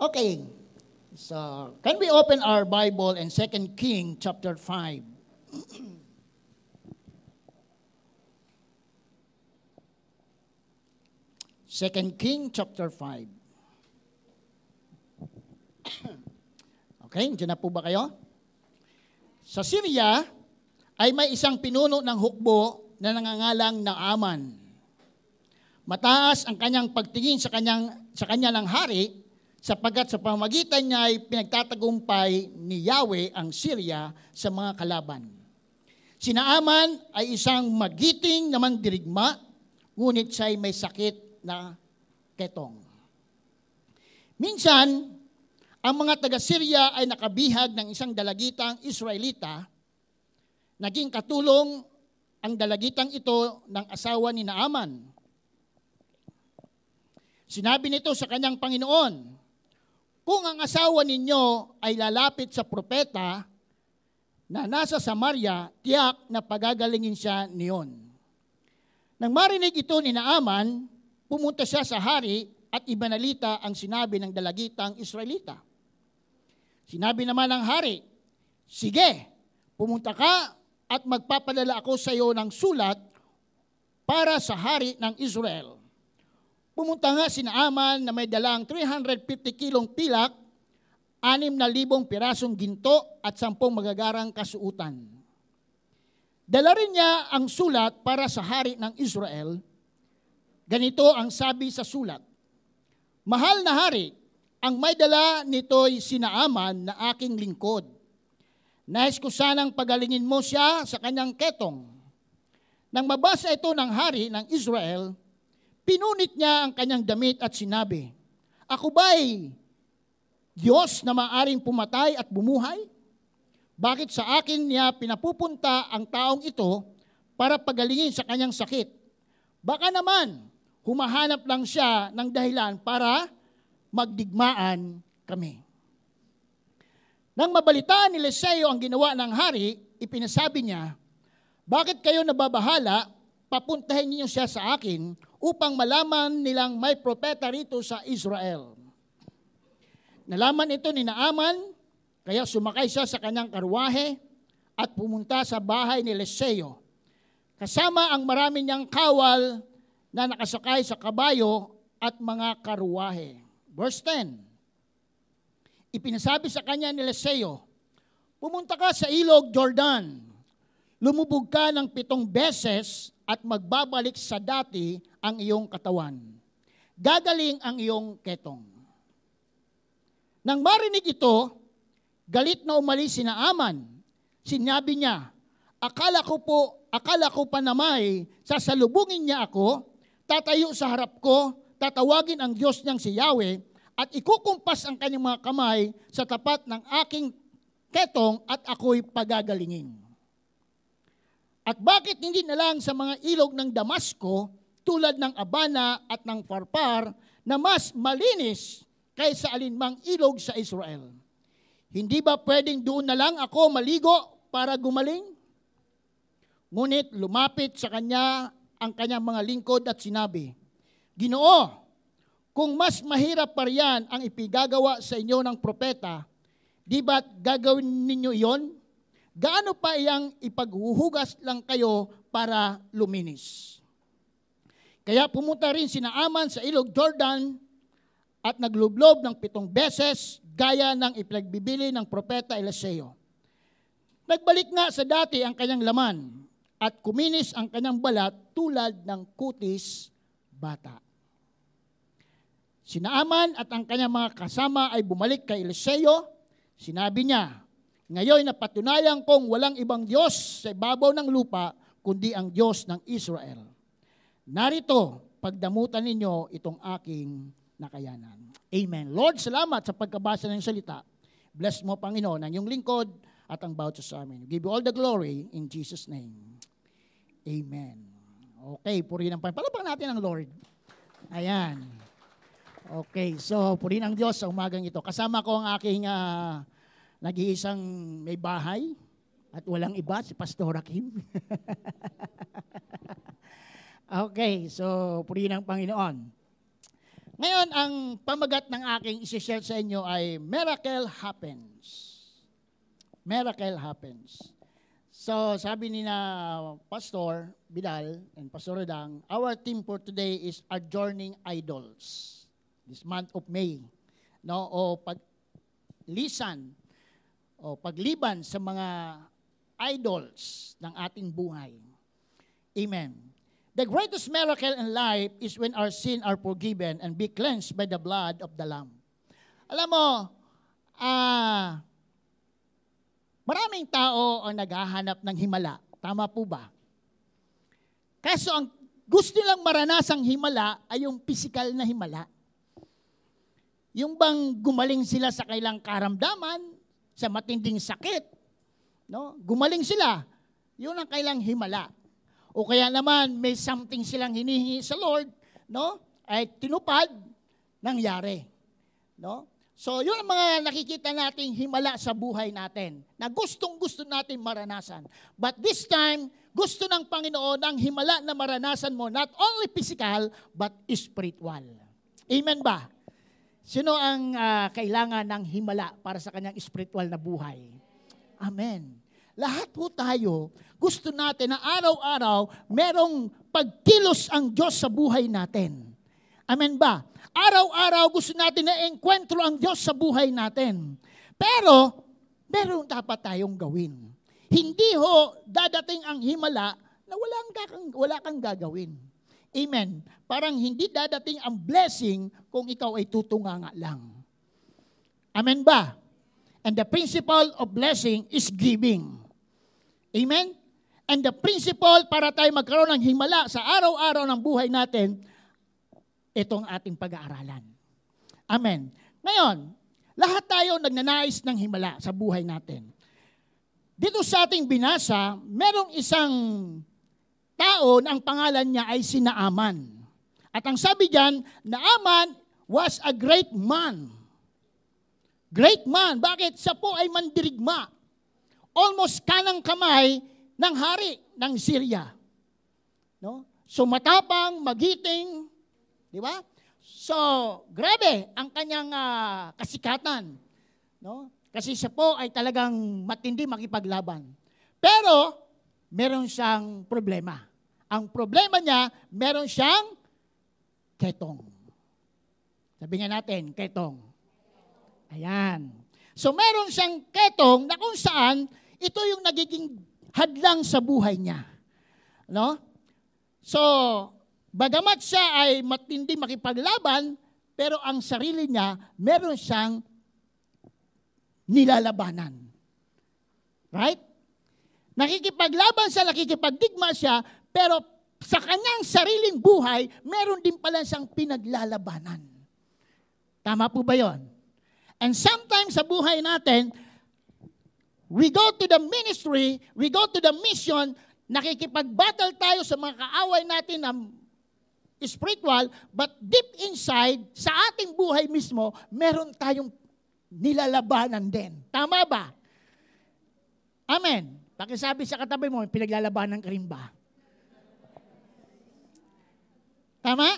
Okay, so can we open our Bible in 2 King chapter 5? Second King chapter 5. Okay, dyan na po ba kayo? Sa Syria ay may isang pinuno ng hukbo na nangangalang Naaman. Mataas ang kanyang pagtingin sa kanya ng hari, sapagkat sa pamamagitan niya ay pinagtatagumpay ni Yahweh ang Syria sa mga kalaban. Si Naaman ay isang magiting na mandirigma, ngunit siya ay may sakit na ketong. Minsan, ang mga taga-Syria ay nakabihag ng isang dalagitang Israelita. Naging katulong ang dalagitang ito ng asawa ni Naaman. Sinabi nito sa kanyang Panginoon, kung ang asawa ninyo ay lalapit sa propeta na nasa Samaria, tiyak na pagagalingin siya niyon. Nang marinig ito ni Naaman, pumunta siya sa hari at ibanalita ang sinabi ng dalagitang Israelita. Sinabi naman ng hari, sige, pumunta ka at magpapadala ako sa iyo ng sulat para sa hari ng Israel. Pumunta nga si Naaman na may dalang 350 kilong pilak, 6,000 pirasong ginto at 10 magagarang kasuutan. Dala rin niya ang sulat para sa hari ng Israel. Ganito ang sabi sa sulat, mahal na hari, ang may dala nito'y si Naaman na aking lingkod. Nais ko sanang pagalingin mo siya sa kanyang ketong. Nang mabasa ito ng hari ng Israel, pinunit niya ang kanyang damit at sinabi, ako ba'y Diyos na maaring pumatay at bumuhay? Bakit sa akin niya pinapupunta ang taong ito para pagalingin sa kanyang sakit? Baka naman, humahanap lang siya ng dahilan para magdigmaan kami. Nang mabalitaan ni Eliseo ang ginawa ng hari, ipinasabi niya, bakit kayo nababahala, papuntahin niyo siya sa akin upang malaman nilang may propeta rito sa Israel. Nalaman ito ni Naaman, kaya sumakay siya sa kanyang karwahe at pumunta sa bahay ni Eliseo. Kasama ang marami niyang kawal na nakasakay sa kabayo at mga karwahe. Verse 10. Ipinasabi sa kanya ni Eliseo, pumunta ka sa ilog Jordan, lumubog ka ng 7 beses at magbabalik sa dati ang iyong katawan. Gagaling ang iyong ketong. Nang marinig ito, galit na umalis si Naaman. Sinabi niya, akala ko pa namay sasalubungin niya ako, tatayo sa harap ko, tatawagin ang Diyos niyang si Yahweh, at ikukumpas ang kanyang mga kamay sa tapat ng aking ketong at ako'y pagagalingin. At bakit hindi na lang sa mga ilog ng Damasco, tulad ng Abana at ng Farpar, na mas malinis kaysa alinmang ilog sa Israel? Hindi ba pwedeng doon na lang ako maligo para gumaling? Ngunit lumapit sa kanya ang kanyang mga lingkod at sinabi, Ginoo, kung mas mahirap pa riyan ang ipigagawa sa inyo ng propeta, di ba't gagawin ninyo iyon? Gaano pa iyang ipaghuhugas lang kayo para luminis? Kaya pumunta rin si Naaman sa ilog Jordan at naglublob ng 7 beses gaya ng ipinagbibili ng propeta Eliseo. Nagbalik nga sa dati ang kanyang laman at kuminis ang kanyang balat tulad ng kutis bata. Si Naaman at ang kanyang mga kasama ay bumalik kay Eliseo. Sinabi niya, ngayon napatunayan kong walang ibang Diyos sa ibabaw ng lupa kundi ang Diyos ng Israel. Narito, pagdamutan ninyo itong aking nakayanan. Amen. Lord, salamat sa pagkabasa ng salita. Bless mo, Panginoon, ang iyong lingkod at ang bawat sa amin. Give you all the glory in Jesus' name. Amen. Okay, purihin ang Panginoon. Palapang natin ang Lord. Ayan. Okay, so purihin ang Diyos sa umagang ito. Kasama ko ang aking nag-iisang may bahay at walang iba, si Pastor Hakim. Okay, so purihin ang Panginoon. Ngayon, ang pamagat ng aking isi-share sa inyo ay Miracle Happens. Miracle Happens. So, sabi ni na Pastor Vidal and Pastor Redang, our theme for today is Adjourning Idols. This month of May. No? O paglisan, o pagliban sa mga idols ng ating buhay. Amen. The greatest miracle in life is when our sins are forgiven and be cleansed by the blood of the Lamb. Alam mo, maraming tao ang naghahanap ng himala. Tama po ba? Kaso ang gusto nilang maranasang himala ay yung physical na himala. Yung bang gumaling sila sa kailang karamdaman, sa matinding sakit, no? Gumaling sila, yun ang kailang himala. O kaya naman may something silang hinihingi sa Lord, no? Ay tinupad, nangyari. No? So, yun ang mga nakikita nating himala sa buhay natin na gustong-gusto natin maranasan. But this time, gusto ng Panginoon ang himala na maranasan mo, not only physical, but spiritual. Amen ba? Sino ang kailangan ng himala para sa kanyang spiritual na buhay? Amen. Lahat po tayo, gusto natin na araw-araw merong pagkilos ang Diyos sa buhay natin. Amen ba? Araw-araw gusto natin na enkwentro ang Diyos sa buhay natin. Pero, meron dapat tayong gawin. Hindi ho dadating ang himala na wala kang gagawin. Amen. Parang hindi dadating ang blessing kung ikaw ay tutunganga lang. Amen ba? And the principle of blessing is giving. Amen? And the principle para tayo magkaroon ng himala sa araw-araw ng buhay natin, itong ating pag-aaralan. Amen. Ngayon, lahat tayo nagnanais ng himala sa buhay natin. Dito sa ating binasa, merong isang tao na ang pangalan niya ay si Naaman. At ang sabi diyan, Naaman was a great man. Great man. Bakit? Siya po ay mandirigma. Almost kanang kamay ng hari ng Syria. No? So matapang, magiting, di ba? So, grabe ang kanyang kasikatan. No? Kasi siya po ay talagang matindi makipaglaban. Pero, meron siyang problema. Ang problema niya, meron siyang ketong. Sabi nga natin, ketong. Ayan. So, meron siyang ketong na kung saan ito yung nagiging hadlang sa buhay niya. No? So, bagamat siya ay matindi makipaglaban, pero ang sarili niya, meron siyang nilalabanan. Right? Nakikipaglaban siya, nakikipagdigma siya, pero sa kanyang sariling buhay, meron din pala siyang pinaglalabanan. Tama po ba yon? And sometimes sa buhay natin, we go to the ministry, we go to the mission, nakikipag-battle tayo sa mga kaaway natin na spiritual, but deep inside, sa ating buhay mismo, meron tayong nilalabanan din. Tama ba? Amen. Pakisabi sa katabi mo, pinaglalabanan ka rin ba? Tama?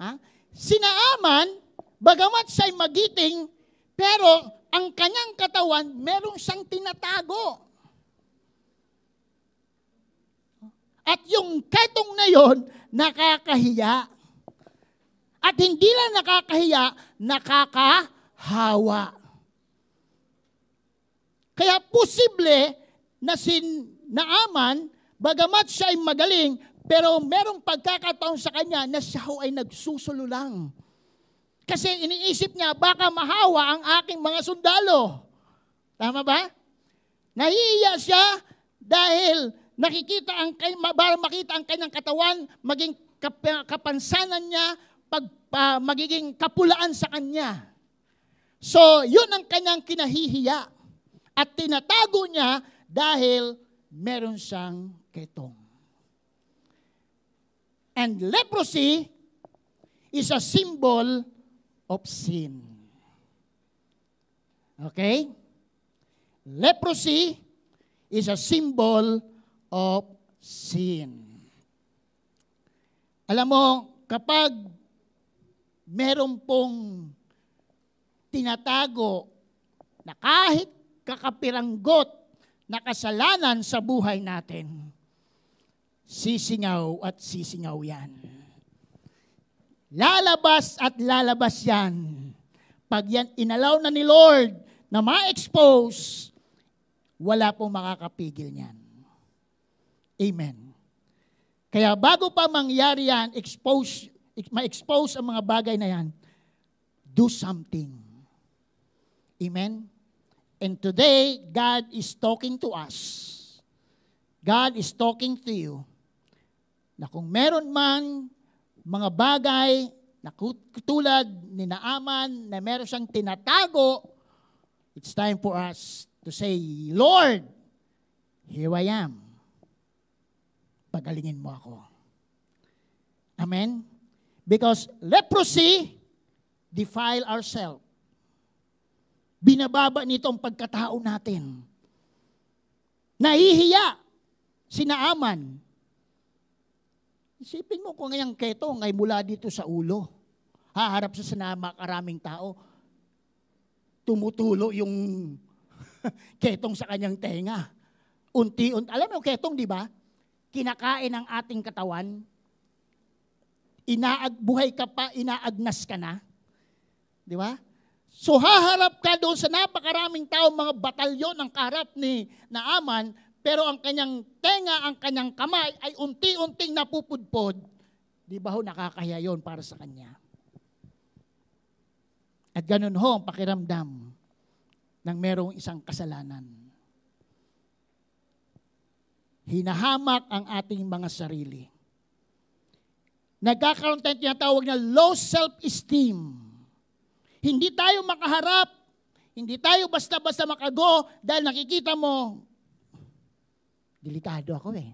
Ha? Si Naaman, bagamat siya'y magiting, pero ang kanyang katawan, meron siyang tinatago. At yung ketong na yon, nakakahiya. At hindi lang nakakahiya, nakakahawa. Kaya posible na si Naaman, bagamat siya ay magaling, pero merong pagkakataon sa kanya na siya ay nagsusulo lang. Kasi iniisip niya, baka mahawa ang aking mga sundalo. Tama ba? Nahihiya siya dahil para makita ang kanyang katawan, maging kapansanan niya, magiging kapulaan sa kanya. So, yun ang kanyang kinahihiya. At tinatago niya dahil meron siyang ketong. And leprosy is a symbol of sin. Okay? Leprosy is a symbol of sin. Alam mo, kapag meron pong tinatago na kahit kakapiranggot na kasalanan sa buhay natin, sisingaw at sisingaw yan. Lalabas at lalabas yan. Pag yan inalaw na ni Lord na ma-expose, wala pong makakapigil niyan. Amen. Kaya bago pa mangyari yan, ma-expose ang mga bagay na yan, do something. Amen? And today, God is talking to us. God is talking to you na kung meron man mga bagay na tulad ni Naaman na meron siyang tinatago, it's time for us to say, Lord, here I am. Pagalingin mo ako. Amen? Because leprosy defile ourselves. Binababa nito ang pagkatao natin. Nahihiya si Naaman. Isipin mo kung ngayang ketong ay mula dito sa ulo. Haharap sa maraming tao. Tumutulo yung ketong sa kanyang tenga. Unti-unti. Alam mo ketong, di ba? Kinakain ang ating katawan. Buhay ka pa, inaagnas ka na. Di ba? So haharap ka doon sa napakaraming tao, mga batalyon ang kaharap ni Naaman, pero ang kanyang tenga, ang kanyang kamay ay unti-unting napupudpod. Di ba ho nakakahiya yun para sa kanya? At ganun ho ang pakiramdam ng merong isang kasalanan. Hinahamak ang ating mga sarili. Nagkakaroon tayo tinatawag na low self-esteem. Hindi tayo makaharap, hindi tayo basta-basta makago dahil nakikita mo, delikado ako eh.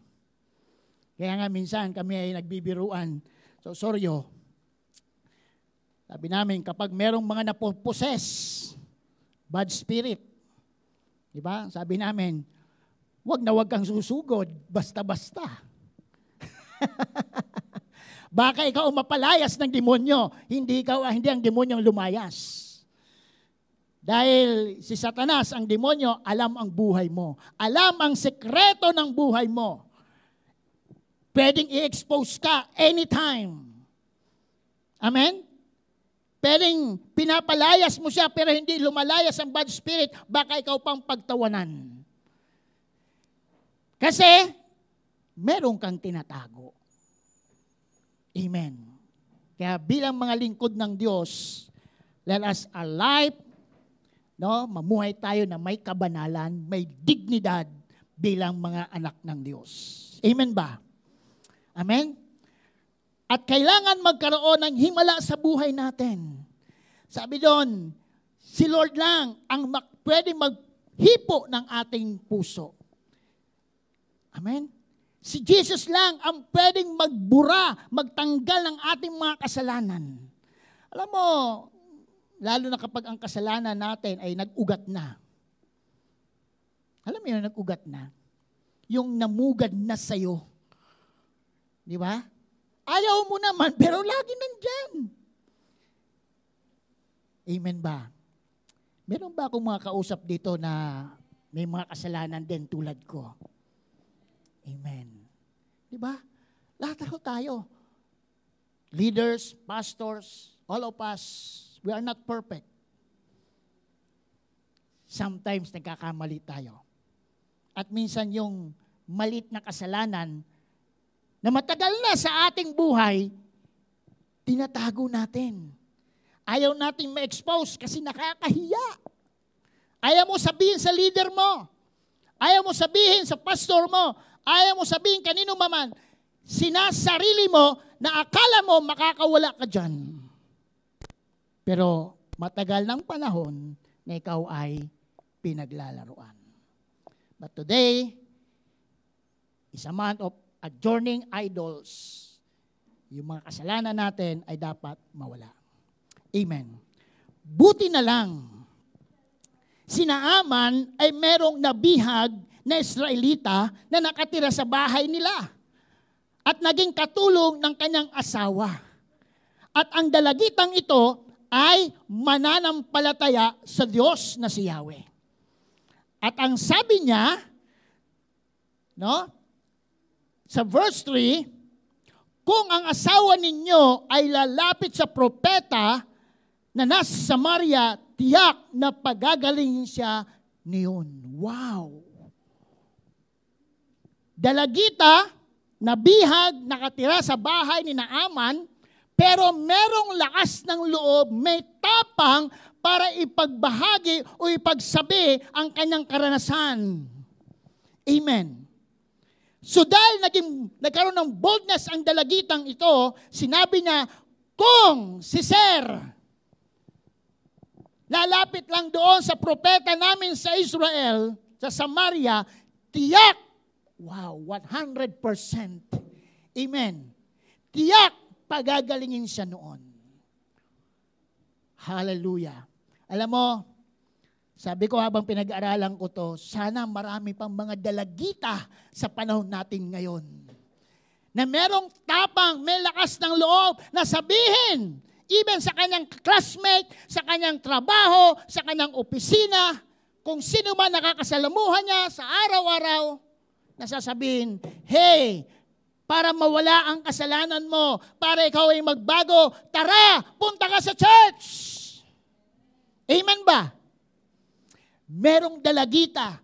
Kaya nga minsan kami ay nagbibiruan sa Osorio. Sabi namin, kapag merong mga napoposes, bad spirit, di ba? Sabi namin, wag na wag kang susugod, basta-basta. Baka ikaw mapalayas ng demonyo, hindi ang demonyo ang lumayas. Dahil si Satanas, ang demonyo, alam ang buhay mo. Alam ang sekreto ng buhay mo. Pwedeng i-expose ka anytime. Amen? Pwedeng pinapalayas mo siya pero hindi lumalayas ang bad spirit, baka ikaw pang pagtawanan. Kasi, meron kang tinatago. Amen. Kaya bilang mga lingkod ng Diyos, let us alive, mamuhay tayo na may kabanalan, may dignidad bilang mga anak ng Diyos. Amen ba? Amen? At kailangan magkaroon ng himala sa buhay natin. Sabi doon, si Lord lang ang pwede maghipo ng ating puso. Amen? Si Jesus lang ang pwedeng magbura, magtanggal ng ating mga kasalanan. Alam mo, lalo na kapag ang kasalanan natin ay nag-ugat na. Alam mo yun, nag-ugat na? Yung namugad na sa'yo. Di ba? Ayaw mo naman, pero lagi nandyan. Amen ba? Meron ba akong mga kausap dito na may mga kasalanan din tulad ko? Amen. Di ba? Lahat tayo. Leaders, pastors, all of us, we are not perfect. Sometimes nagkakamali tayo. At minsan yung malit na kasalanan na matagal na sa ating buhay, tinatago natin. Ayaw natin ma-expose kasi nakakahiya. Ayaw mo sabihin sa leader mo. Ayaw mo sabihin sa pastor mo. Ayaw mo sabihin kanino maman, sinasarili mo na akala mo makakawala ka dyan. Pero matagal ng panahon na ikaw ay pinaglalaruan. But today is a month of adjourning idols. Yung mga kasalanan natin ay dapat mawala. Amen. Buti na lang, si Naaman ay merong nabihag na Israelita na nakatira sa bahay nila at naging katulong ng kanyang asawa. At ang dalagitang ito ay mananampalataya sa Diyos na si Yahweh. At ang sabi niya, no, sa verse 3, kung ang asawa ninyo ay lalapit sa propeta na nasa Samaria, tiyak na pagagalingin siya niyon. Wow! Dalagita, nabihag, nakatira sa bahay ni Naaman, pero merong lakas ng loob, may tapang para ipagbahagi o ipagsabi ang kanyang karanasan. Amen. So dahil nagkaroon ng boldness ang dalagitang ito, sinabi niya, kung si Sir lalapit lang doon sa propeta namin sa Israel, sa Samaria, tiyak, wow, 100%. Amen. Tiyak, pagagalingin siya noon. Hallelujah. Alam mo, sabi ko habang pinag-aaralan ko to, sana marami pang mga dalagita sa panahon natin ngayon. Na merong tapang, may lakas ng loob na sabihin, even sa kanyang classmate, sa kanyang trabaho, sa kanyang opisina, kung sino man nakakasalamuhan niya sa araw-araw, nasasabihin, hey, para mawala ang kasalanan mo, para ikaw ay magbago, tara, punta ka sa church. Amen ba? Merong dalagita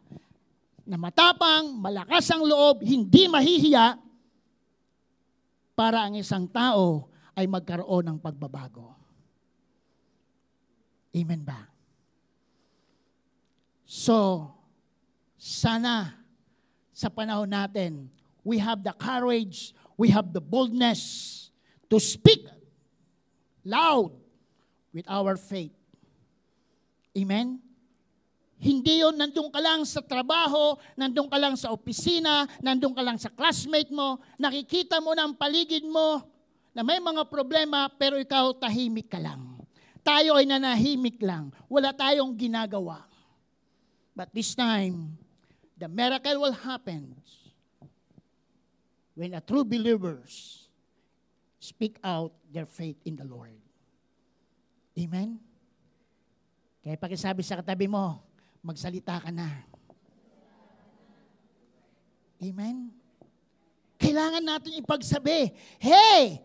na matapang, malakas ang loob, hindi mahihiya, para ang isang tao ay magkaroon ng pagbabago. Amen ba? So, sana sa panahon natin, we have the courage, we have the boldness to speak loud with our faith. Amen? Hindi yun, nandun ka lang sa trabaho, nandun ka lang sa opisina, nandun ka lang sa classmate mo, nakikita mo na ang paligid mo na may mga problema, pero ikaw tahimik ka lang. Tayo ay nanahimik lang. Wala tayong ginagawa. But this time, the miracle will happen when a true believers speak out their faith in the Lord. Amen? Kaya pakisabi sa katabi mo, magsalita ka na. Amen? Kailangan natin ipagsabi, hey,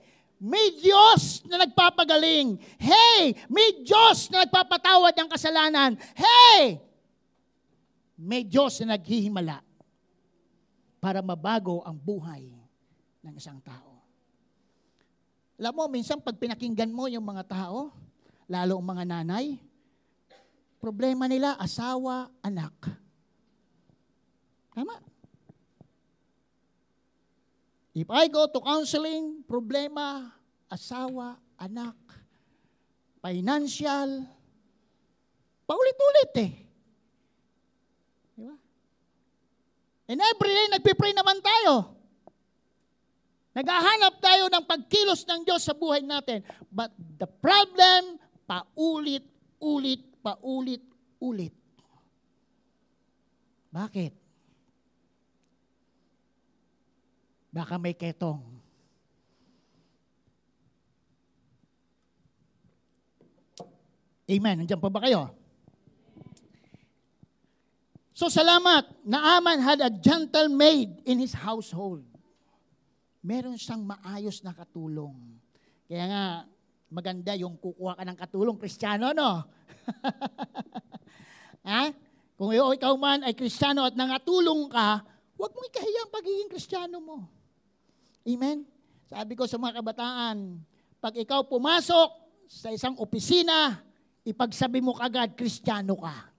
may Diyos na nagpapagaling. Hey, may Diyos na nagpapatawad ng kasalanan. Hey, may Diyos na naghihimala para mabago ang buhay ng isang tao. Alam mo, minsan pag pinakinggan mo yung mga tao, lalo ang mga nanay, problema nila, asawa, anak. Tama? If I go to counseling, problema, asawa, anak, financial, paulit-ulit eh. Di ba? And every day, nagpipray naman tayo. Naghahanap tayo ng pagkilos ng Diyos sa buhay natin. But the problem, paulit-ulit. Bakit? Baka may ketong. Amen. Nandiyan pa ba kayo? So salamat. Naaman had a gentle maid in his household. Meron siyang maayos na katulong. Kaya nga, maganda yung kukuha ka ng katulong, Kristiyano, no? Ha? Kung ikaw man ay Kristiyano at nangatulong ka, huwag mong ikahiya ang pagiging Kristiyano mo. Amen? Sabi ko sa mga kabataan, pag ikaw pumasok sa isang opisina, ipagsabi mo kagad, Kristiyano ka.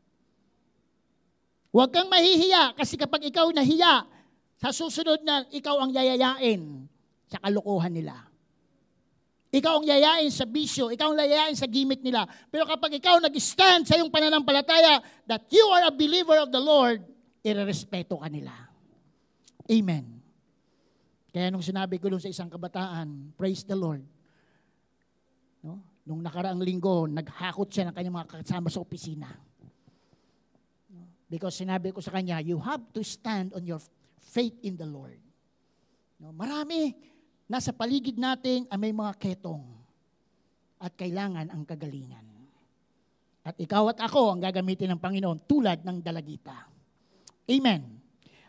Huwag kang mahihiya kasi kapag ikaw nahiya, sa susunod na ikaw ang yayayain sa kalokohan nila. Ikaw ang yayain sa bisyo, ikaw ang yayain sa gimmick nila. Pero kapag ikaw nag-stand sa iyong pananampalataya that you are a believer of the Lord, irerespeto ka nila. Amen. Kaya nung sinabi ko sa isang kabataan, praise the Lord. No? Nung nakaraang linggo, naghakot siya ng kanyang mga kasama sa opisina. Because sinabi ko sa kanya, you have to stand on your faith in the Lord. No? Marami, nasa paligid natin ay may mga ketong. at kailangan ang kagalingan. At ikaw at ako ang gagamitin ng Panginoon tulad ng dalagita. Amen.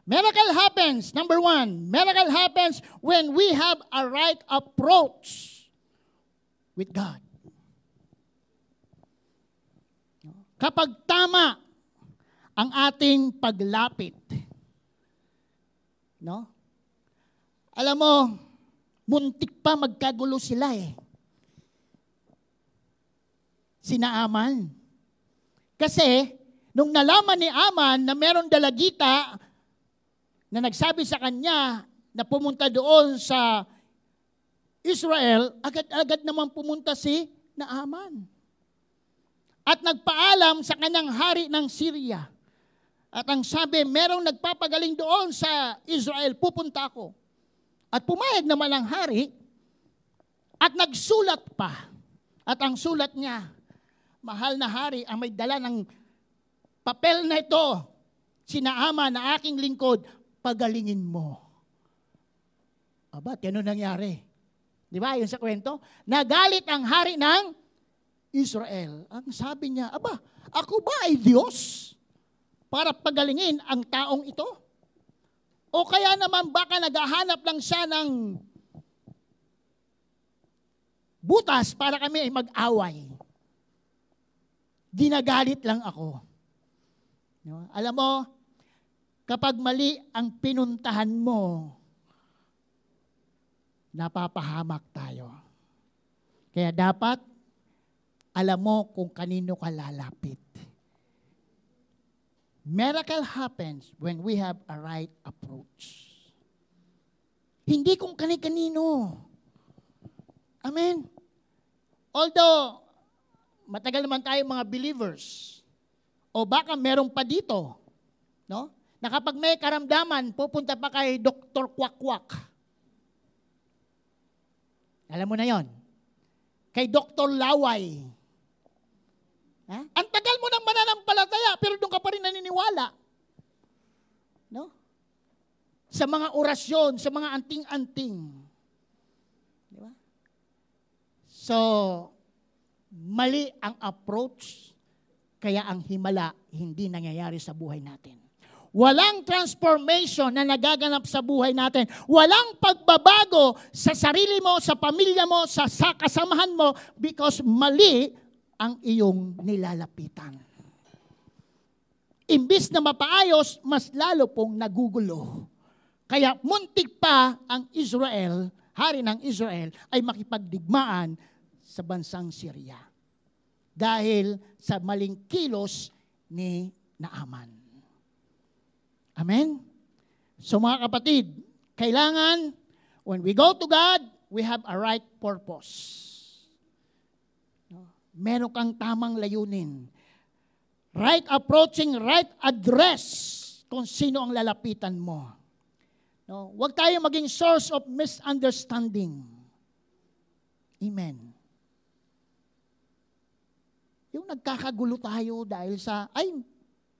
Miracle happens, number 1, miracle happens when we have a right approach with God. Kapag tama ang ating paglapit. No? Alam mo, muntik pa magkagulo sila Sina Aman. Kasi, nung nalaman ni Aman na meron dalagita na nagsabi sa kanya na pumunta doon sa Israel, agad-agad naman pumunta si Naaman. At nagpaalam sa kanyang hari ng Syria. At ang sabi, merong nagpapagaling doon sa Israel, pupunta ako. At pumayag naman ang hari at nagsulat pa. At ang sulat niya, mahal na hari, ang may dala ng papel na ito, si Naaman na aking lingkod, pagalingin mo. Ba't yan nangyari? Di ba, yun sa kwento? Nagalit ang hari ng Israel. Ang sabi niya, ako ba ay Diyos para pagalingin ang taong ito? O kaya naman baka naghahanap lang siya ng butas para kami ay mag-away. Ginagalit lang ako. No? Alam mo, kapag mali ang pinuntahan mo, napapahamak tayo. Kaya dapat alam mo kung kanino ka lalapit. Miracle happens when we have a right approach. Hindi kung kani-kanino. Amen. Although, matagal naman tayo mga believers. O baka meron pa dito. No? Na kapag may karamdaman, pupunta pa kay Dr. Kwak-Kwak. Alam mo na yon. Kay Dr. Laway. Ha? Ang tagal mo nang mananampalataya, pero doon ka pa rin naniniwala. No? Sa mga orasyon, sa mga anting-anting. Di ba? So, mali ang approach, kaya ang himala hindi nangyayari sa buhay natin. Walang transformation na nagaganap sa buhay natin. Walang pagbabago sa sarili mo, sa pamilya mo, sa kasamahan mo because mali ang iyong nilalapitan. Imbis na mapaayos, mas lalo pong nagugulo. Kaya muntik pa ang Israel, hari ng Israel, ay makipagdigmaan sa bansang Syria. Dahil sa maling kilos ni Naaman. Amen? So mga kapatid, kailangan, when we go to God, we have a right purpose. Meron kang tamang layunin. Right approaching, right address kung sino ang lalapitan mo. No? Huwag tayo maging source of misunderstanding. Amen. Yung nagkakagulo tayo dahil sa,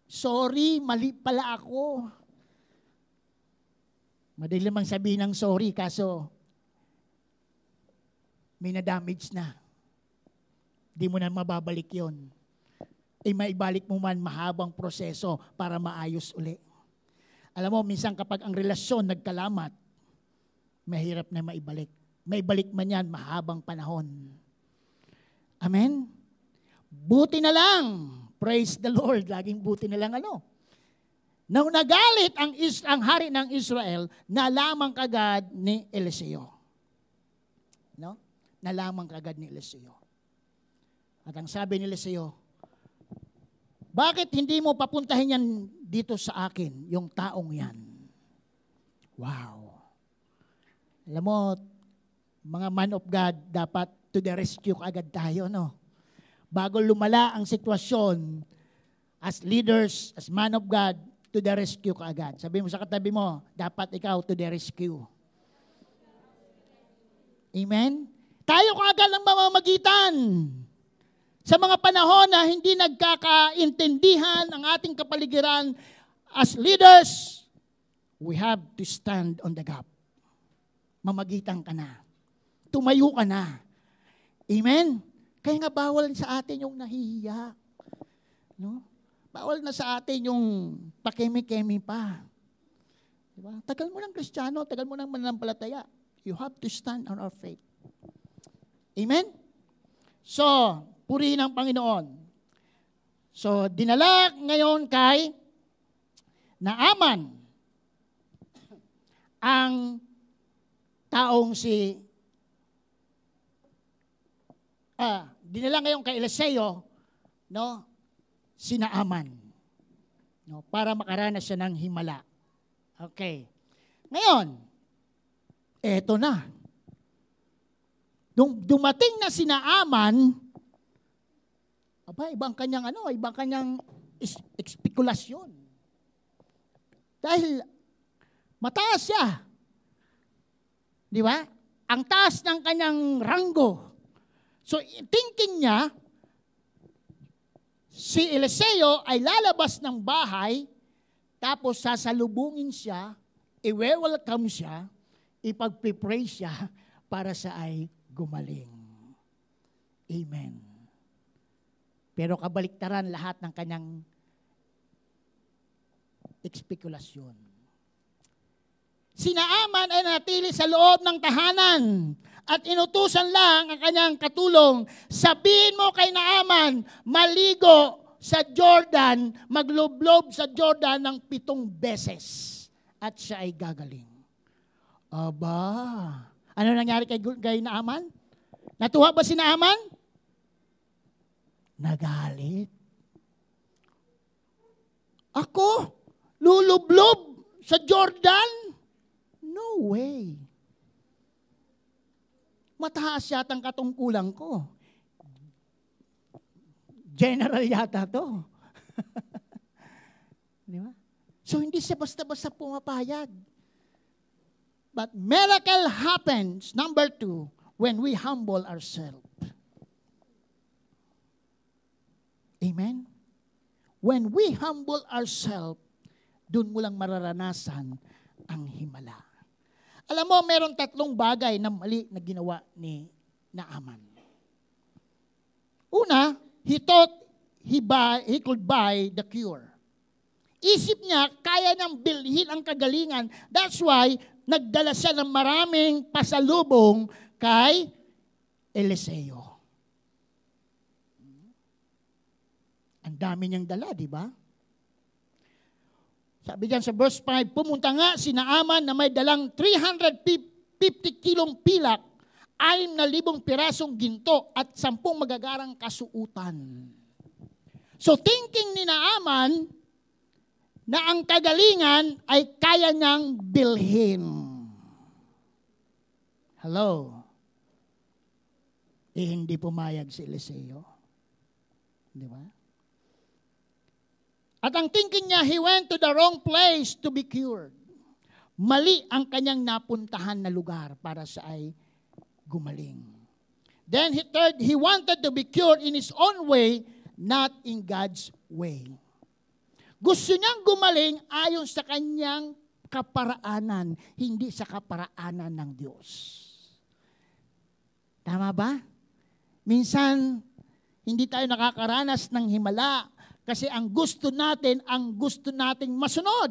sorry, mali pala ako. Madali lamang sabihin ng sorry, kaso may na-damage na. Di mo na mababalik yon. Maibalik mo man mahabang proseso para maayos uli. Alam mo, minsan kapag ang relasyon nagkalamat, mahirap na maibalik. Maibalik man yan mahabang panahon. Amen? Buti na lang. Praise the Lord. Laging buti na lang Nang nagalit ang hari ng Israel, nalaman kagad ni Eliseo. No? Nalaman kagad ni Eliseo. At ang sabi ni Eliseo, bakit hindi mo papuntahin yan dito sa akin, yung taong yan? Wow. Alam mo, mga man of God, dapat to the rescue agad tayo, no? Bago lumala ang sitwasyon, as leaders, as man of God, to the rescue ka agad. Sabi mo sa katabi mo, dapat ikaw to the rescue. Amen? Tayo kaagad ang mamamagitan. Sa mga panahon na hindi nagkakaintindihan ang ating kapaligiran, as leaders, we have to stand on the gap. Mamagitan ka na. Tumayo ka na. Amen? Kaya nga bawal sa atin yung nahihiya. No? Bawal na sa atin yung pakemi-kemi pa. Diba? Tagal mo ng Kristiyano, tagal mo ng mananampalataya. You have to stand on our faith. Amen? So, purihin ang Panginoon. So, dinala ngayon kay Naaman ang taong dinala ngayon kay Eliseo, no, si Naaman, no, para makaranas siya ng himala. Okay. Ngayon, eto na. Nung dumating na si Naaman, ibang kanyang espekulasyon. Dahil mataas siya. Di ba? Ang taas ng kanyang ranggo. So, thinking niya, si Eliseo ay lalabas ng bahay, tapos sasalubungin siya, i-welcome siya, ipagpipray siya para sa ay gumaling. Amen. Pero kabaliktaran lahat ng kanyang ekspekulasyon. Si Naaman ay natili sa loob ng tahanan at inutusan lang ang kanyang katulong, sabihin mo kay Naaman, maligo sa Jordan, maglublob sa Jordan ng 7 beses at siya ay gagaling. Aba, ano nangyari kay Naaman? Natuwa ba si Naaman? Nagalit. Ako? Lulublob sa Jordan? No way. Mataas yata ang katungkulan ko. General yata to. Di ba? So hindi siya basta-basta pumapayag. But miracle happens, number 2, when we humble ourselves. Amen? When we humble ourselves, dun mo lang mararanasan ang himala. Alam mo, meron 3 bagay na mali na ginawa ni Naaman. Una, he thought he could buy the cure. Isip niya, kaya niyang bilhin ang kagalingan. That's why, nagdala siya ng maraming pasalubong kay Eliseo. Ang dami niyang dala, di ba? Sabi diyan sa verse 5, pumunta nga si Naaman na may dalang 350 kilong pilak, 6,000 pirasong ginto at 10 magagarang kasuutan. So thinking ni Naaman na ang kagalingan ay kaya niyang bilhin. Hello? Hindi pumayag si Eliseo. Di ba? At ang thinking niya, he went to the wrong place to be cured. Mali ang kanyang napuntahan na lugar para sa ay gumaling. Then he wanted to be cured in his own way, not in God's way. Gusto niyang gumaling ayon sa kanyang kaparaanan, hindi sa kaparaanan ng Diyos. Tama ba? Minsan, hindi tayo nakakaranas ng himala kasi ang gusto nating masunod.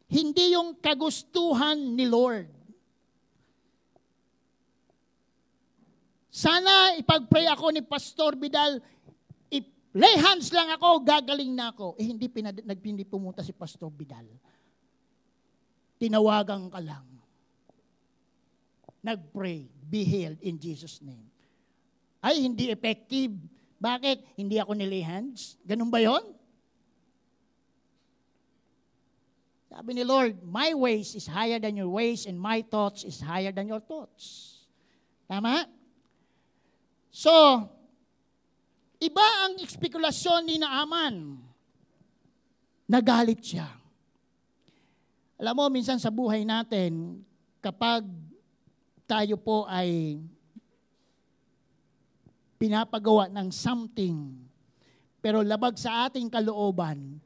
Hindi yung kagustuhan ni Lord. Sana ipag-pray ako ni Pastor Vidal, lay hands lang ako, gagaling na ako. Hindi pumunta si Pastor Vidal. Tinawagan ka lang. Nag-pray, be healed in Jesus' name. Ay, hindi effective. Bakit? Hindi ako nilay hands? Ganun ba yon? Sabi ni Lord, my ways is higher than your ways and my thoughts is higher than your thoughts. Tama? So, iba ang espekulasyon ni Naaman. Nagalit siya. Alam mo, minsan sa buhay natin, kapag tayo po ay pinapagawa ng something, pero labag sa ating kalooban,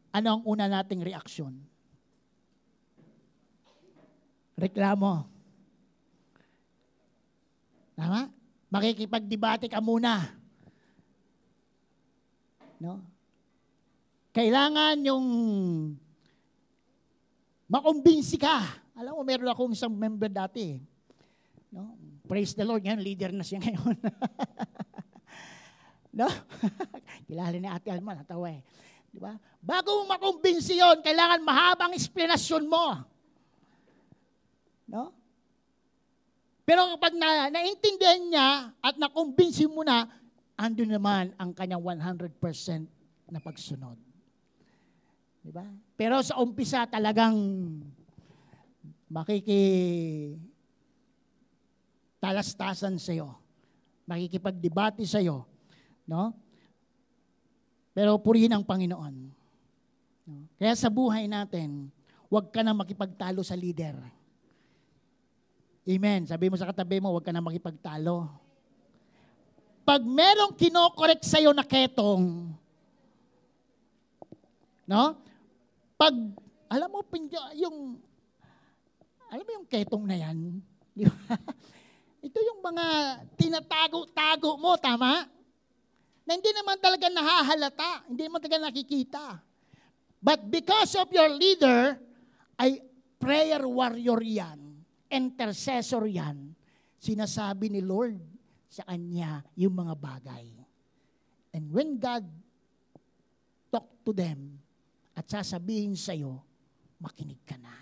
ano ang una nating reaksyon? Reklamo. Tama? Makikipagdebate ka muna. No? Kailangan yung makumbinsi ka. Alam mo, meron akong isang member dati. No? Praise the Lord, ngayon, leader na siya ngayon. No? Kilala ni Ate Alma, natawa eh. Diba? Bago mo makumbinsi yun, kailangan mahabang explanation mo. No? Pero kapag naintindihan niya at nakumbinsi mo na, andun naman ang kanyang 100% na pagsunod. Diba? Pero sa umpisa talagang talastasan sa'yo. Makikipagdebate sa'yo. No? Pero purihin ang Panginoon. No? Kaya sa buhay natin, huwag ka na makipagtalo sa leader. Amen. Sabi mo sa katabi mo, huwag ka na makipagtalo. Pag merong kinokorek sa'yo na ketong, no? Pag, alam mo yung ketong na yan, di ba? Ito yung mga tinatago-tago mo, tama? Na hindi naman talaga nahahalata, hindi naman talaga nakikita. But because of your leader, ay prayer warrior yan, intercessor yan, sinasabi ni Lord sa kanya yung mga bagay. And when God talk to them at sasabihin sa'yo, makinig ka na.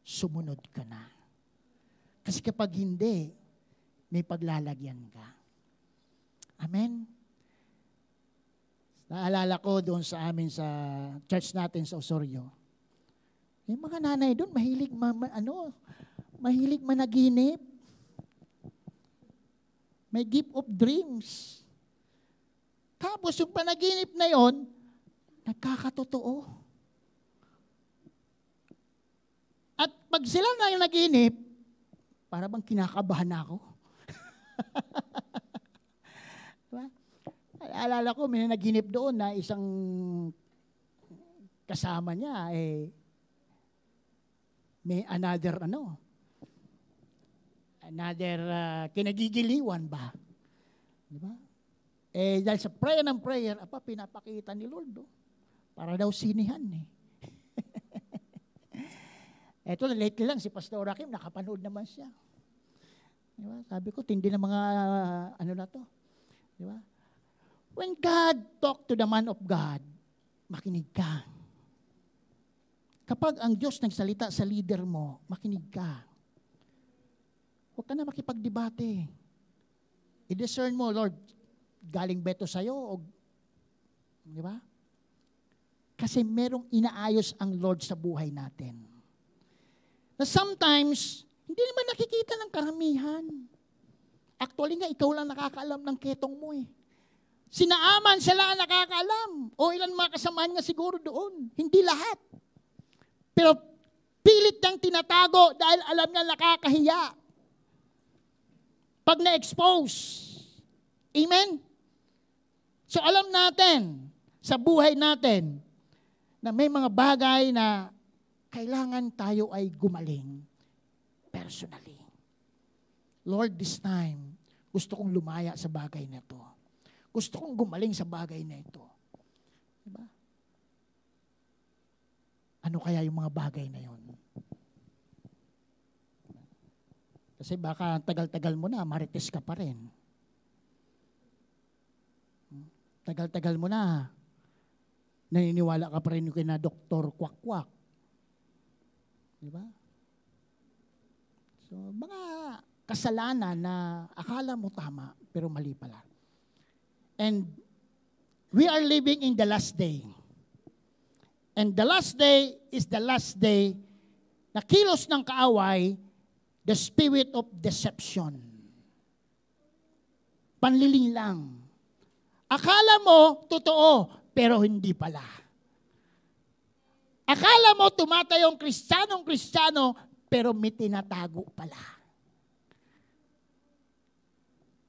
Sumunod ka na. Kasi kapag hindi, may paglalagyan ka. Amen? Naalala ko doon sa amin sa church natin sa Osorio. Yung mga nanay doon, mahilig managinip. May gift of dreams. Tapos yung panaginip na yon, nagkakatotoo. At pag sila na yung naginip, para bang kinakabahan ako. Diba? Alala ko, may naginip doon na isang kasama niya, may another kinagigiliwan ba? Diba? Dahil sa prayer ng prayer, pinapakita ni Lord, para daw sinihan eh. Eto, lately lang, si Pastor Rakim, nakapanood naman siya. Diba? Sabi ko, tindi na mga na to. Diba? When God talk to the man of God, makinig ka. Kapag ang Diyos nagsalita sa leader mo, makinig ka. Huwag ka na makipagdebate. I-discern mo, Lord, galing ba ito sa'yo? Di ba? Kasi merong inaayos ang Lord sa buhay natin. Na sometimes, hindi naman nakikita ng karamihan. Actually nga, ikaw lang nakakaalam ng ketong mo eh. Sinaaman sila ang nakakaalam. O ilan mga kasamaan nga siguro doon. Hindi lahat. Pero pilit niyang tinatago dahil alam niya nakakahiya. Pag na-expose. Amen? So alam natin, sa buhay natin, na may mga bagay na kailangan tayo ay gumaling personally. Lord, this time, gusto kong lumaya sa bagay na ito. Gusto kong gumaling sa bagay na ito. Diba? Ano kaya yung mga bagay na yon? Kasi baka tagal-tagal mo na, marites ka pa rin. Tagal-tagal mo na, naniniwala ka pa rin yung kina Dr. Kwak-Kwak. Diba? So, mga kasalanan na akala mo tama, pero mali pala. And we are living in the last day. And the last day is the last day na kilos ng kaaway, the spirit of deception. Panliling lang. Akala mo, totoo, pero hindi pala. Akala mo, tumatayong Kristiyanong-Kristiyano, pero may tinatago pala.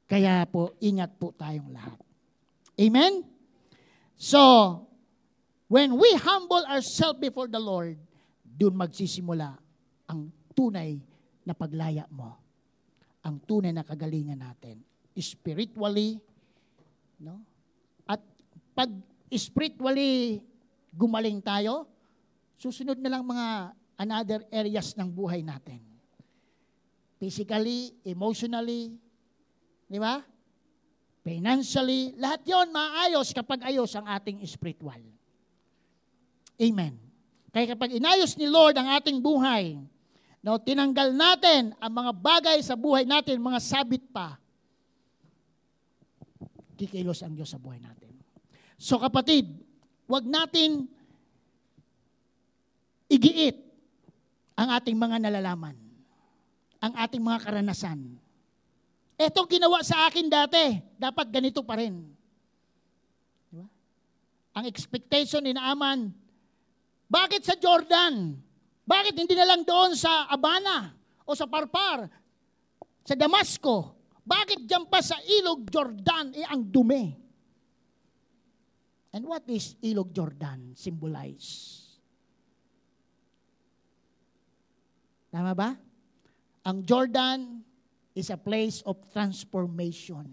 Kaya po, ingat po tayong lahat. Amen? So, when we humble ourselves before the Lord, doon magsisimula ang tunay na paglaya mo. ang tunay na kagalingan natin. Spiritually, no? At pag spiritually gumaling tayo, susunod na lang mga another areas ng buhay natin. Physically, emotionally, di ba? Financially, lahat yon maayos kapag ayos ang ating spiritual. Amen. Kaya kapag inayos ni Lord ang ating buhay, no, tinanggal natin ang mga bagay sa buhay natin, mga sabit pa, kikilos ang Diyos sa buhay natin. So kapatid, wag natin igiit ang ating mga nalalaman, ang ating mga karanasan. Etong ginawa sa akin dati, dapat ganito pa rin. Diba? Ang expectation ni Naaman, bakit sa Jordan? Bakit hindi na lang doon sa Abana o sa Parpar, sa Damasco? Bakit dyan pa sa Ilog Jordan ang dumi? And what is Ilog Jordan symbolize? Tama ba? Ang Jordan is a place of transformation.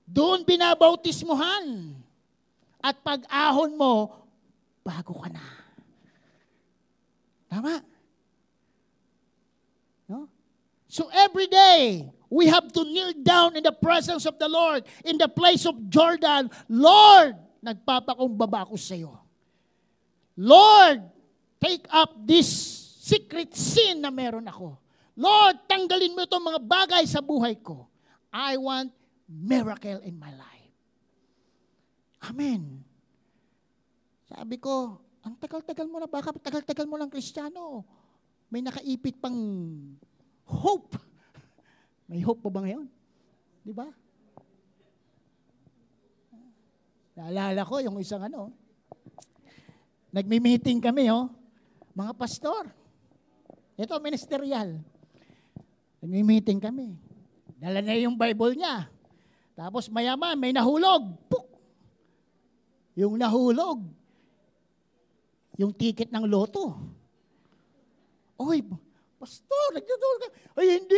Doon binabautismuhan. At pag-ahon mo, bago ka na. Tama? No? So every day, we have to kneel down in the presence of the Lord, in the place of Jordan. Lord, nagpapakumbaba ako sa iyo. Lord, take up this secret sin na meron ako. Lord, tanggalin mo itong mga bagay sa buhay ko. I want miracle in my life. Amen. Sabi ko, ang tagal-tagal mo na, baka tagal-tagal mo lang Kristiyano. May nakaipit pang hope. May hope pa ba ngayon? Di ba? Naalala ko yung isang nagmi-meeting kami, mga pastor. Ito, ministerial. Nagmi-meeting kami. Dala na yung Bible niya. Tapos mayaman, may nahulog. Puk! Yung nahulog, yung ticket ng loto. Oy, pastor, nagtutulog ka. Ay, hindi.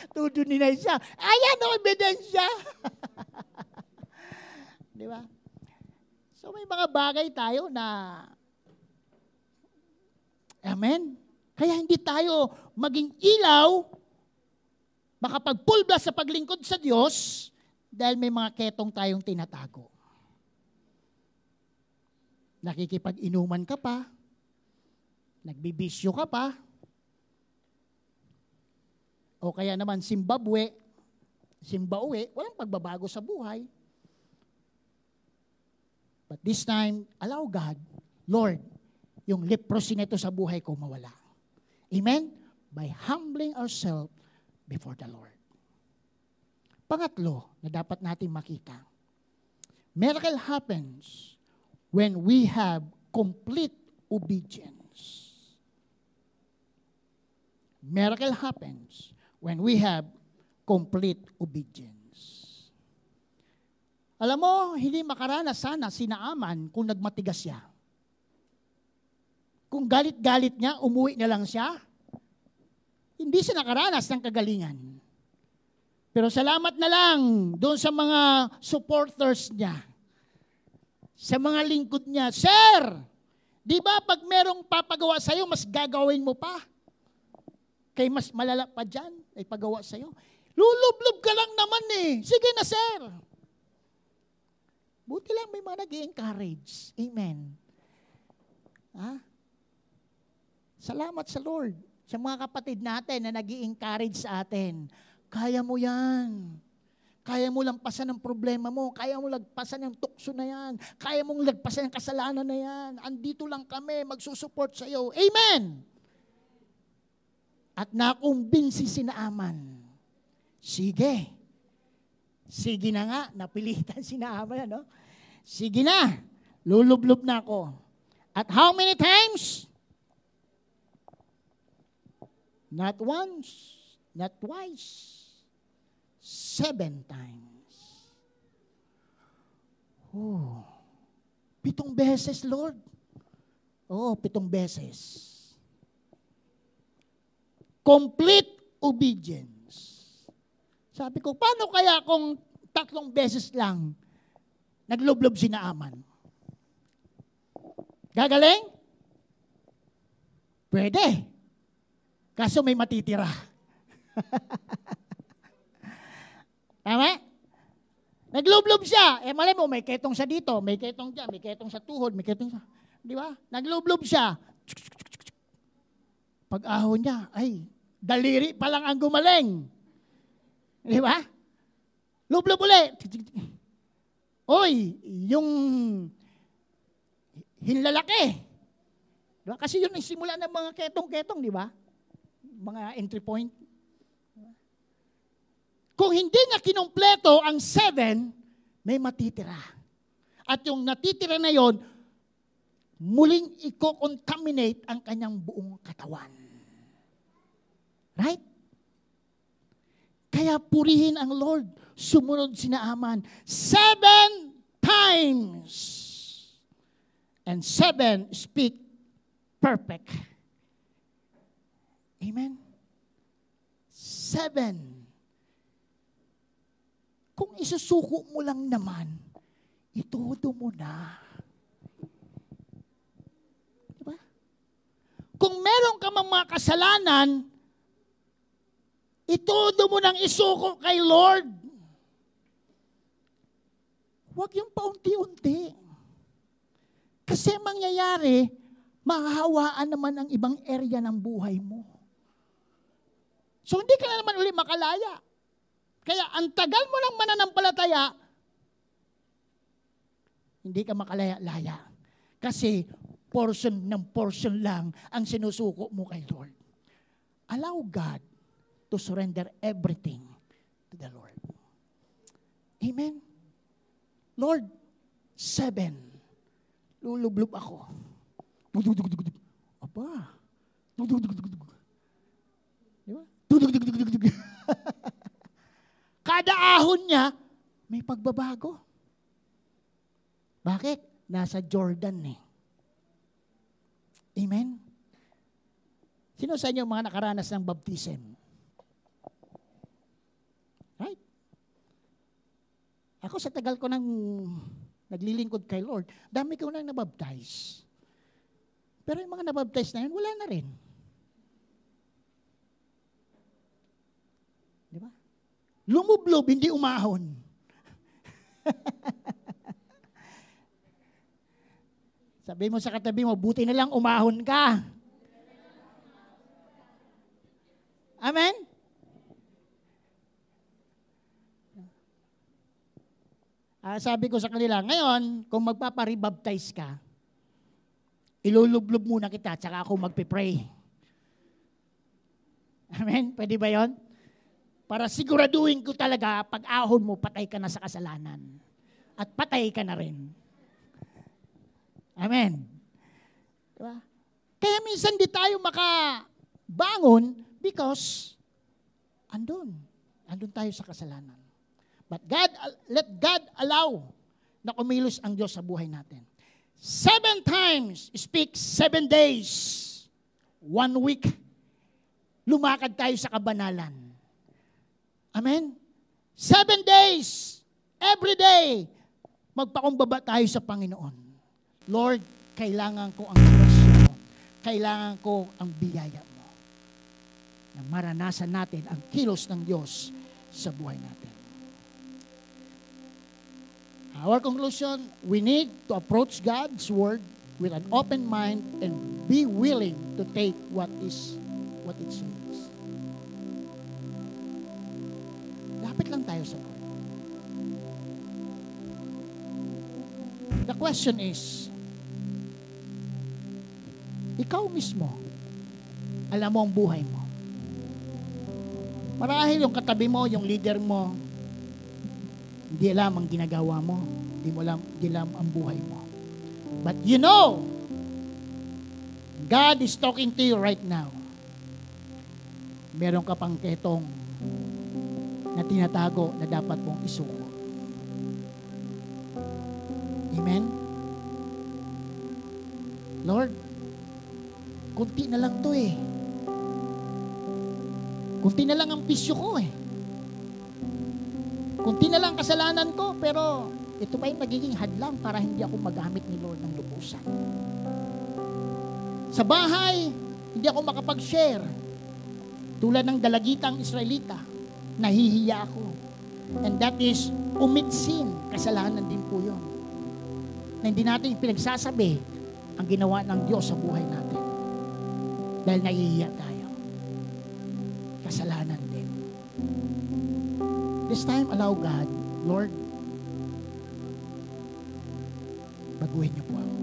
Tudo ni na siya. Ayan o, ebidensya. Di ba? So may mga bagay tayo na, amen? Kaya hindi tayo maging ilaw, makapagpulbas sa paglingkod sa Diyos, dahil may mga ketong tayong tinatago. Nakikipag-inuman ka pa, nagbibisyo ka pa, o kaya naman Zimbabwe, walang pagbabago sa buhay. But this time, allow God, Lord, yung leprosy nito sa buhay ko mawala. Amen? By humbling ourselves before the Lord. Pangatlo na dapat natin makita, miracle happens when we have complete obedience. Miracle happens when we have complete obedience. Alam mo, hindi makaranas sana si Naaman kung nagmatigas siya. Kung galit-galit niya, umuwi na lang siya. Hindi siya nakaranas ng kagalingan. Pero salamat na lang doon sa mga supporters niya. Sa mga lingkod niya, Sir, di ba pag merong papagawa sa'yo, mas gagawin mo pa? Kay mas malala pa dyan, ay pagawa sa'yo. Lulublob ka lang naman eh. Sige na, Sir. Buti lang may mga nag-i-encourage. Amen. Salamat sa Lord. Sa mga kapatid natin na nag-i-encourage sa atin. Kaya mo yan. Kaya mo lagpasan ang problema mo. Kaya mo lagpasan ang tukso na yan. Kaya mong lagpasan ang kasalanan na yan. Andito lang kami, magsusupport sa iyo. Amen! At nakumbinsi si Naaman. Sige. Sige na nga, napilitan si Naaman. No? Sige na, lulublob na ako. At how many times? Not once, not twice. 7 times. 7 beses, Lord. 7 beses. complete obedience. Sabi ko, paano kaya kung 3 beses lang naglublob si Naaman? Gagaling? Pwede. Kaso may matitira. Tama? Naglublob siya. Malay mo, may ketong sa dito, may ketong dyan, may ketong sa tuhod, may ketong sa... Di ba? Naglublob siya. Pag-ahon niya, ay, daliri pa lang ang gumaling. Di ba? Lublob ulit. Oy, yung hinlalaki. Di ba? Kasi yun ang simula ng mga ketong-ketong, di ba? Mga entry point. Kung hindi niya kinumpleto ang 7, may matitira. At yung natitira na yon, muling i-contaminate ang kanyang buong katawan. Right? Kaya purihin ang Lord. Sumunod si Naaman 7 times. And 7 speak perfect. Amen? 7. Kung isusuko mo lang naman, itudo mo na. Diba? Kung meron ka mga kasalanan, itudo mo nang isuko kay Lord. Huwag yung paunti-unti. Kasi mangyayari, mahahawaan naman ang ibang area ng buhay mo. So hindi ka na naman uli makalaya. Kaya ang tagal mo ng mananampalataya, hindi ka makalaya-laya. Kasi portion lang ang sinusuko mo kay Lord. Allow God to surrender everything to the Lord. Amen? Lord, 7. Lulublob ako. Aba. Di ba? Kada ahon niya, may pagbabago. Bakit? Nasa Jordan eh. Amen? Sino sa inyo mga nakaranas ng baptism? Right? Ako sa tagal ko nang naglilingkod kay Lord, dami ko nang nabaptize. Pero yung mga nabaptize na yun, wala na rin. Di ba? Lumublob, hindi umahon. Sabi mo sa katabi mo, buti na lang umahon ka. Amen? Sabi ko sa kanila, ngayon, kung magpaparibaptize ka, ilulublob muna kita, tsaka ako magpipray. Amen? Pwede ba yon? Para siguraduhin ko talaga, pag ahon mo, patay ka na sa kasalanan. At patay ka na rin. Amen. Diba? Kaya minsan di tayo makabangon because andun tayo sa kasalanan. But let God allow na kumilos ang Diyos sa buhay natin. 7 times, speak 7 days. 1 week, lumakad tayo sa kabanalan. Amen? 7 days, every day, magpakumbaba tayo sa Panginoon. Lord, kailangan ko ang grasya mo. Kailangan ko ang biyaya mo. Na maranasan natin ang kilos ng Diyos sa buhay natin. Our conclusion, we need to approach God's Word with an open mind and be willing to take what it says. Lapit lang tayo sa Lord. The question is, ikaw mismo, alam mo ang buhay mo. Marahil yung katabi mo, yung leader mo, hindi alam ang ginagawa mo. Hindi alam ang buhay mo. But you know, God is talking to you right now. Meron ka pang ketong na tinatago na dapat mong isuko. Amen? Lord, kunti na lang to eh. Kunti na lang ang bisyo ko eh. Kunti na lang kasalanan ko, pero ito pa yung nagiging hadlang para hindi ako magamit ni Lord ng lubusan. Sa bahay, hindi ako makapag-share. Tulad ng dalagitang Israelita, nahihiya ako. And that is commit sin. Kasalanan din po yun. Na hindi natin pinagsasabi ang ginawa ng Diyos sa buhay natin. Dahil nahihiya tayo. Kasalanan din. This time, allow God, Lord, baguhin niyo po ako.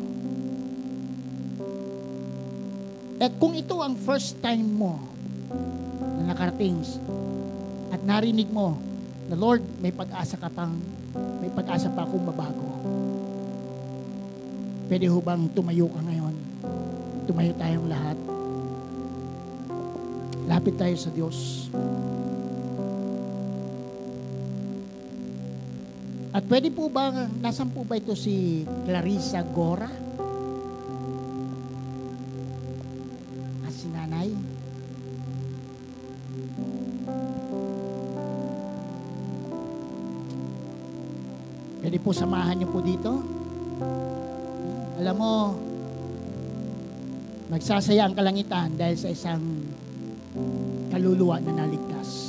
At kung ito ang first time mo na nakarating at narinig mo na Lord, may pag-asa pa akong mabago. Pwede ho bang tumayo ka ngayon? Tumayo tayong lahat. Lapit tayo sa Diyos. At pwede po ba, nasan po ba ito si Clarissa Gora? At si nanay? Pwede po samahan niyo po dito? Alam mo, nagsasaya ang kalangitan dahil sa isang kaluluwa na naligtas.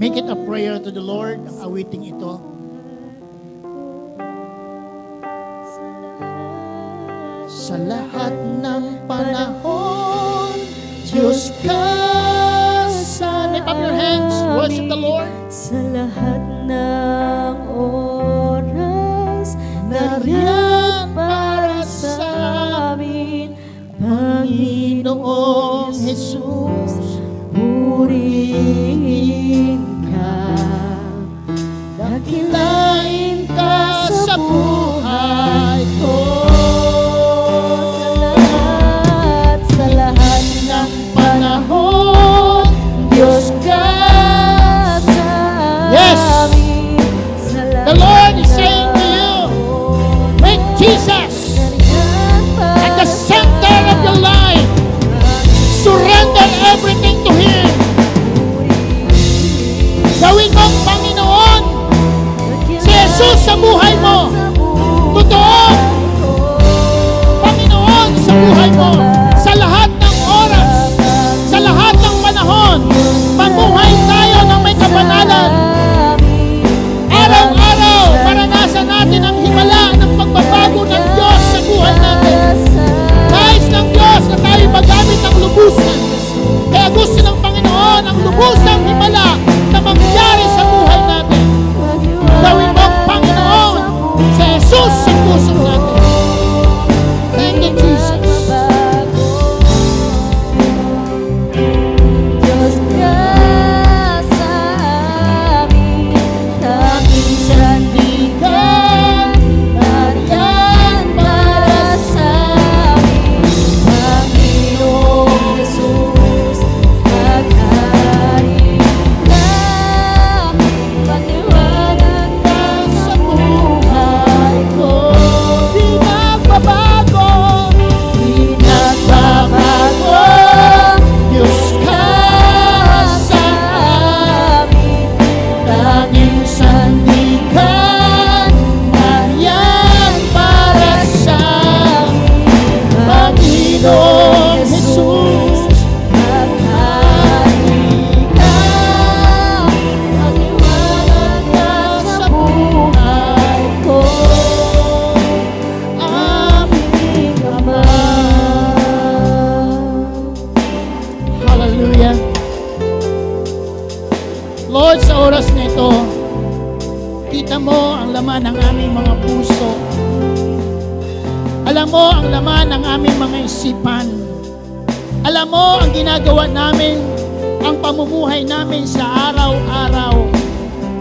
Make it a prayer to the Lord, ang awiting ito. Sa lahat ng panahon, Diyos ka sa lift up your hands, worship the Lord. Sa lahat ng oras, nariyan para sa amin, Panginoong Jesus, purihin ka, dakilain ka sa buhay ko. Sa lahat ng panahon, Diyos ka sa amin. The Lord is saying to you, make Jesus at the center of your life. Surrender everything to Him. kusang himala na mangyari sa buhay natin. Gawin mo, Panginoon, sa Jesus sa puso natin. Thank you, Jesus. Diyos ka sa amin, tanging sandigan, nariyan para sa amin, Panginoong Jesus, at hari ka, paliwanag ka sa buhay ko. Di nagbabago, Diyos ka sa amin, tanging sandigan, nariyan para sa amin, Panginoong Jesus, at hari ka, paliwanag ka sa buhay ko, aming Ama. Hallelujah. Lord, sa oras na ito, kita mo ang laman ng aming mga puso. Alam mo ang laman ng aming mga isipan. Alam mo ang ginagawa namin, ang pamumuhay namin sa araw-araw.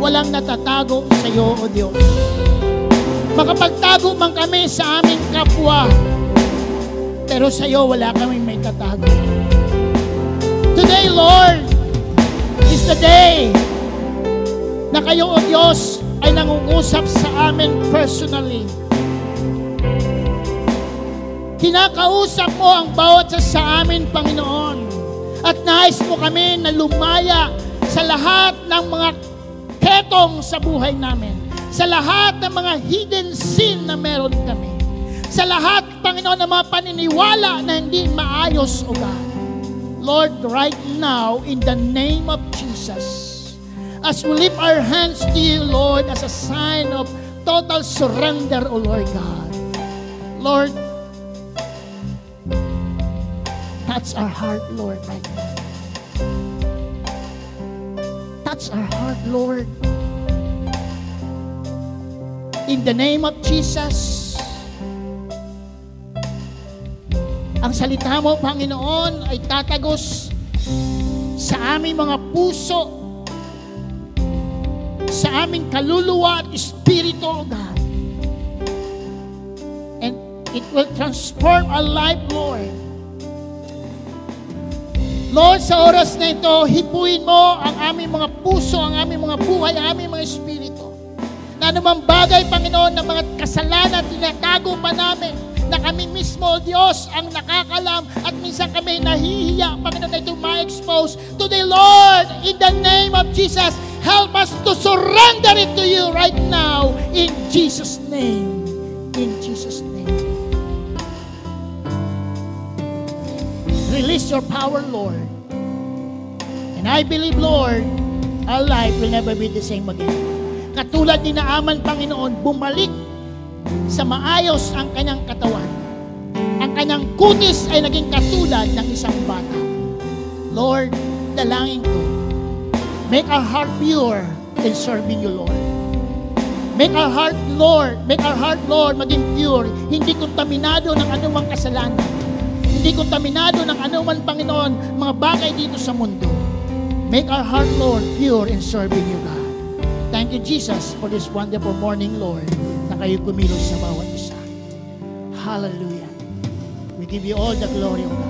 Walang natatago sa iyo, O Diyos. Makapagtago man kami sa aming kapwa, pero sa iyo wala kaming may tatago. Today, Lord, is the day na kayo, O Diyos, ay nangungusap sa amin personally. Kinakausap mo ang bawat sa amin, Panginoon. At nais mo kami na lumaya sa lahat ng mga ketong sa buhay namin. Sa lahat ng mga hidden sin na meron kami. Sa lahat, Panginoon, ng mga paniniwala na hindi maayos, O God. Lord, right now, in the name of Jesus, as we lift our hands to you, Lord, as a sign of total surrender, O Lord God. Lord, touch our heart, Lord, right now. Touch our heart, Lord. In the name of Jesus, ang salita mo, Panginoon, ay tatagos sa aming mga puso, sa aming kaluluwa at espiritu, O God. And it will transform our life, Lord. Lord, sa oras na ito, hipuin mo ang aming mga puso, ang aming mga buhay, ang aming mga espiritu. Na anumang bagay, Panginoon, na mga kasalanan, tinatago pa namin, na kami mismo, Diyos, ang nakakalam at minsan kami nahihiya, Panginoon, na ito ma-expose. Today, Lord, in the name of Jesus, help us to surrender it to you right now, in Jesus' name. In Jesus' name. Release your power, Lord. And I believe, Lord, our life will never be the same again. Katulad ni Naaman, Panginoon, bumalik sa maayos ang kanyang katawan. Ang kanyang kutis ay naging katulad ng isang bata. Lord, dalangin ko, make our heart pure in serving you, Lord. Make our heart, Lord, maging pure, hindi kontaminado ng anumang kasalanan. Hindi kontaminado ng anuman, Panginoon, mga bagay dito sa mundo. Make our heart, Lord, pure in serving you, God. Thank you, Jesus, for this wonderful morning, Lord, na kayo kumilos sa bawat isa. Hallelujah. We give you all the glory of God.